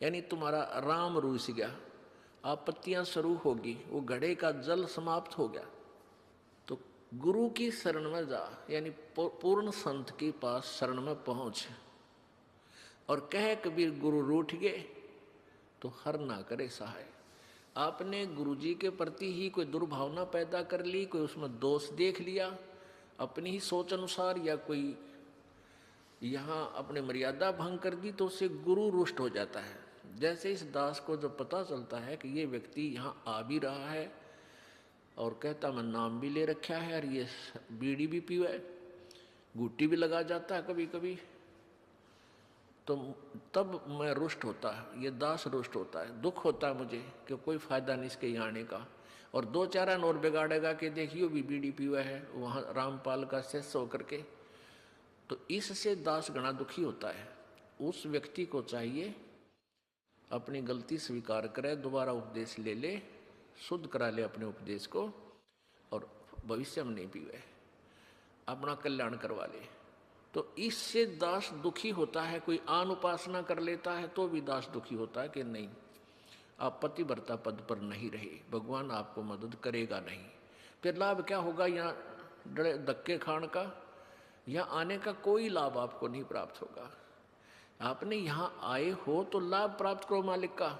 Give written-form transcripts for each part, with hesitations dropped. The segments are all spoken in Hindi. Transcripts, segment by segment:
यानी तुम्हारा राम रूस गया, आपत्तियां शुरू होगी, वो घड़े का जल समाप्त हो गया। तो गुरु की शरण में जा, यानी पूर्ण संत के पास शरण में पहुंच। और कह कबीर गुरु रूठ गए तो हर ना करे सहाय। आपने गुरुजी के प्रति ही कोई दुर्भावना पैदा कर ली, कोई उसमें दोष देख लिया अपनी ही सोच अनुसार, या कोई यहाँ अपने मर्यादा भंग कर दी, तो उससे गुरु रुष्ट हो जाता है। जैसे इस दास को जब पता चलता है कि ये व्यक्ति यहाँ आ भी रहा है और कहता मैं नाम भी ले रखा है, और ये बीड़ी भी पीवा है, गुट्टी भी लगा जाता है कभी कभी, तो तब मैं रुष्ट होता है, ये दास रुष्ट होता है, दुख होता है मुझे कि कोई फायदा नहीं इसके यहाँ आने का। और दो चार और बिगाड़ेगा कि देखियो भी बीड़ी पीवा है वहाँ रामपाल का शिष्य होकर के, तो इससे दास गणा दुखी होता है। उस व्यक्ति को चाहिए अपनी गलती स्वीकार करे, दोबारा उपदेश ले ले, शुद्ध करा ले अपने उपदेश को, और भविष्य में नहीं पीवे, अपना कल्याण करवा ले। तो इससे दास दुखी होता है। कोई आन उपासना कर लेता है तो भी दास दुखी होता है कि नहीं, आप पतिव्रता पद पर नहीं रहे, भगवान आपको मदद करेगा नहीं। फिर लाभ क्या होगा यहाँ धक्के खान का, यहाँ आने का कोई लाभ आपको नहीं प्राप्त होगा। आपने यहाँ आए हो तो लाभ प्राप्त करो मालिक का,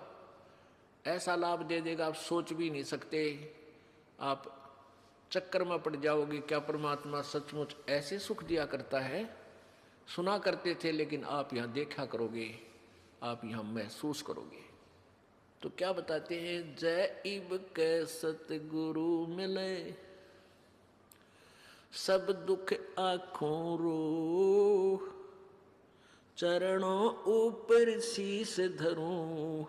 ऐसा लाभ दे देगा आप सोच भी नहीं सकते। आप चक्कर में पड़ जाओगे, क्या परमात्मा सचमुच ऐसे सुख दिया करता है, सुना करते थे, लेकिन आप यहाँ देखा करोगे, आप यहाँ महसूस करोगे। तो क्या बताते हैं, जय इब कै सतगुरु मिले, सब दुख आँखों रो, चरणों ऊपर शीस धरूं,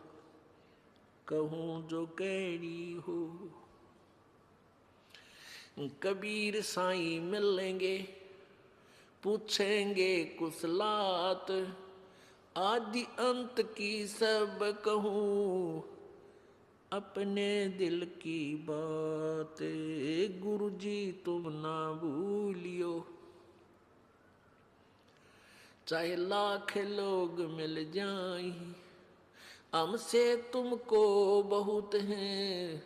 कहूं जो कैरी हो। कबीर साईं मिलेंगे, पूछेंगे कुशलात, आदि अंत की सब कहूं, अपने दिल की बात, गुरुजी तुम ना भूलियो। चाहे लाख लोग मिल जाएं, हमसे तुमको बहुत हैं,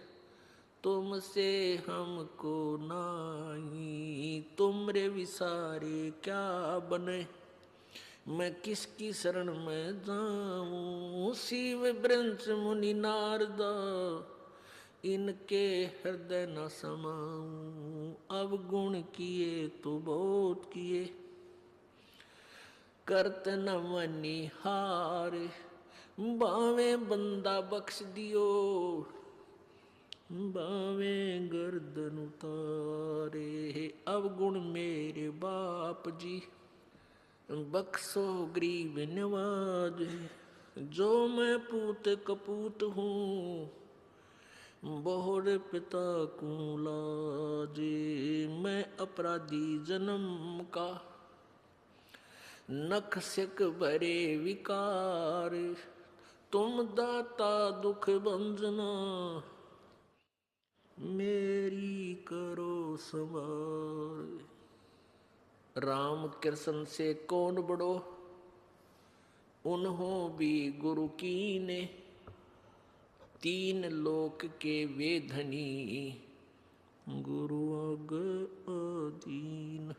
तुमसे हमको नहीं, तुमरे विसारे क्या बने, मैं किसकी शरण में जाऊं। शिव ब्रंश मुनि नारद, इनके हृदय न समाऊं, अब गुण किए तो बहुत किए, करत न मनी हार, बावे बंदा बख्श दियो, बावे गर्दन उतारे। अब गुण मेरे बाप जी, बख्शो गरीब नवाज, जो मैं पूत कपूत हूँ, बहुर पिता को लाजे, मैं अपराधी जन्म का, नख सिक भरे विकार, तुम दाता दुख भंजना, मेरी करो संभार। राम कृष्ण से कौन बड़ो, उन्हों भी गुरु कीने, तीन लोक के वे धनी, गुरु अग अधीन।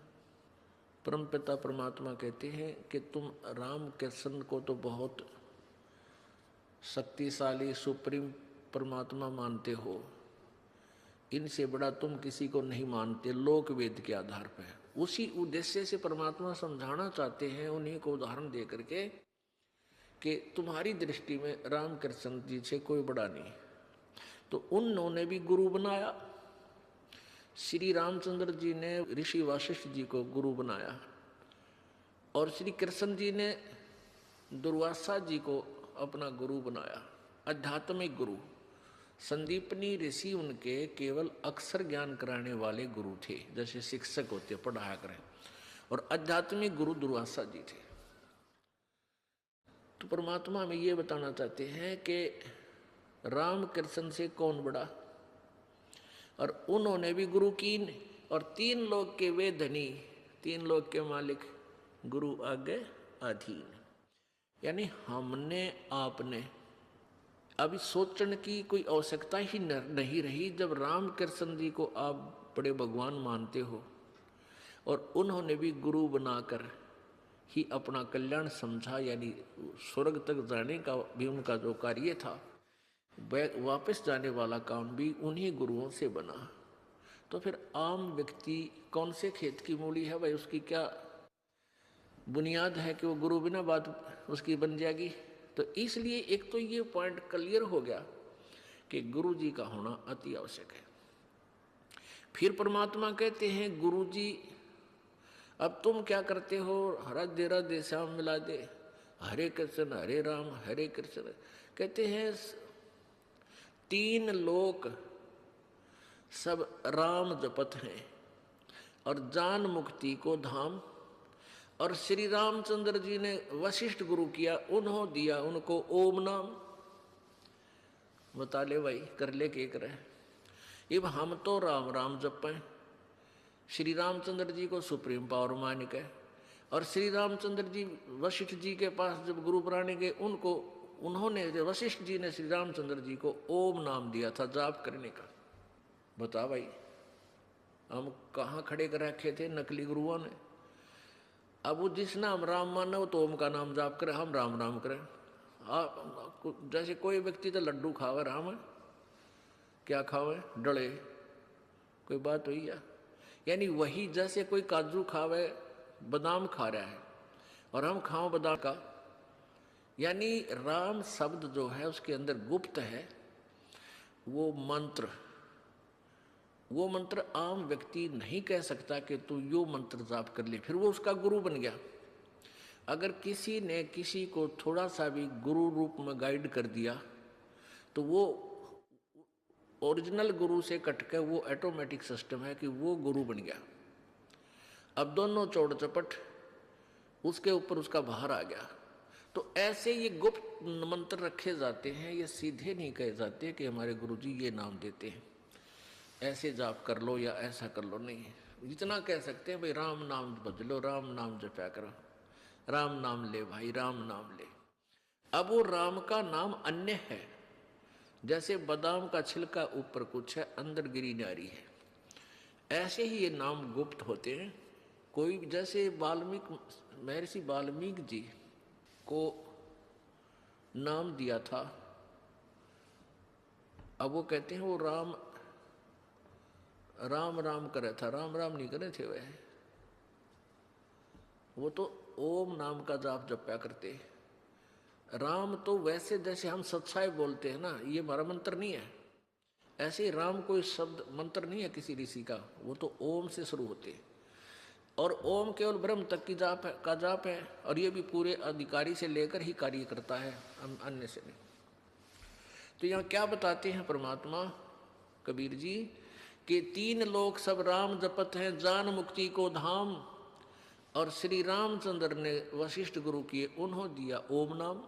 परमपिता परमात्मा कहते हैं कि तुम राम कृष्ण को तो बहुत शक्तिशाली सुप्रीम परमात्मा मानते हो, इनसे बड़ा तुम किसी को नहीं मानते, लोक वेद के आधार पर। उसी उद्देश्य से परमात्मा समझाना चाहते हैं उन्हीं को उदाहरण दे करके कि तुम्हारी दृष्टि में राम कृष्ण जी से कोई बड़ा नहीं। तो उन्होंने भी गुरु बनाया। श्री रामचंद्र जी ने ऋषि वशिष्ठ जी को गुरु बनाया, और श्री कृष्ण जी ने दुर्वासा जी को अपना गुरु बनाया, आध्यात्मिक गुरु। संदीपनी ऋषि उनके केवल अक्षर ज्ञान कराने वाले गुरु थे, जैसे शिक्षक होते पढ़ाया करें, और आध्यात्मिक गुरु दुर्वासा जी थे। तो परमात्मा में ये बताना चाहते हैं कि राम कृष्ण से कौन बड़ा, और उन्होंने भी गुरु कीन, और तीन लोग के वे धनी, तीन लोग के मालिक, गुरु आगे अधीन। यानी हमने आपने अभी सोचने की कोई आवश्यकता ही नहीं रही। जब राम कृष्ण जी को आप बड़े भगवान मानते हो और उन्होंने भी गुरु बनाकर ही अपना कल्याण समझा, यानी स्वर्ग तक जाने का भी उनका जो कार्य था, वापस जाने वाला काम भी उन्हीं गुरुओं से बना। तो फिर आम व्यक्ति कौन से खेत की मूली है भाई, उसकी क्या बुनियाद है कि वो गुरु बिना बात उसकी बन जाएगी। तो इसलिए एक तो ये पॉइंट क्लियर हो गया कि गुरु जी का होना अति आवश्यक है। फिर परमात्मा कहते हैं गुरु जी अब तुम क्या करते हो, राधे राधे श्याम मिला दे, हरे कृष्ण हरे राम हरे कृष्ण। कहते हैं तीन लोक सब राम जपत हैं और जान मुक्ति को धाम। और श्री रामचंद्र जी ने वशिष्ठ गुरु किया, उन्होंने दिया उनको ओम नाम। बता ले भाई, कर ले के करे। अब हम तो राम राम जपें, श्री रामचंद्र जी को सुप्रीम पावर मान के, और श्री रामचंद्र जी वशिष्ठ जी के पास जब गुरु बनाने गए, उन्होंने वशिष्ठ जी ने श्री रामचंद्र जी को ओम नाम दिया था जाप करने का। बता भाई, हम कहाँ खड़े कर रखे थे नकली गुरुओं ने। अब वो जिस नाम राम माने वो तो ओम का नाम जाप करे, हम राम राम करें। जैसे कोई व्यक्ति तो लड्डू खावे राम है, क्या खावे डले, कोई बात हुई या? यानी वही जैसे कोई काजू खावे बादाम खा रहा है और हम खाओ बादाम का। यानी राम शब्द जो है उसके अंदर गुप्त है वो मंत्र आम व्यक्ति नहीं कह सकता कि तू यो मंत्र जाप कर ले, फिर वो उसका गुरु बन गया। अगर किसी ने किसी को थोड़ा सा भी गुरु रूप में गाइड कर दिया तो वो ओरिजिनल गुरु से कटकर वो ऑटोमेटिक सिस्टम है कि वो गुरु बन गया। अब दोनों चौड़ चपट उसके ऊपर उसका बाहर आ गया। तो ऐसे ये गुप्त मंत्र रखे जाते हैं, ये सीधे नहीं कहे जाते कि हमारे गुरुजी ये नाम देते हैं ऐसे जाप कर लो या ऐसा कर लो, नहीं। इतना कह सकते हैं भाई राम नाम भज लो, राम नाम जपया करो, राम नाम ले भाई, राम नाम ले। अब वो राम का नाम अन्य है, जैसे बादाम का छिलका ऊपर कुछ है अंदर गिरी नारी है, ऐसे ही ये नाम गुप्त होते हैं। कोई जैसे महर्षि वाल्मीकि जी को नाम दिया था, अब वो कहते हैं वो राम राम करे था, राम राम नहीं करे थे वह, वो तो ओम नाम का जाप जपया करते। राम तो वैसे जैसे हम सत्साई बोलते हैं ना, ये हमारा मंत्र नहीं है। ऐसे ही राम कोई शब्द मंत्र नहीं है किसी ऋषि का, वो तो ओम से शुरू होते हैं। और ओम केवल ब्रह्म तक की जाप है, और ये भी पूरे अधिकारी से लेकर ही कार्य करता है, अन्य से नहीं। तो यहाँ क्या बताते हैं परमात्मा कबीर जी कि तीन लोक सब राम जपत हैं, जान मुक्ति को धाम। और श्री रामचंद्र ने वशिष्ठ गुरु किए, उन्होंने दिया ओम नाम।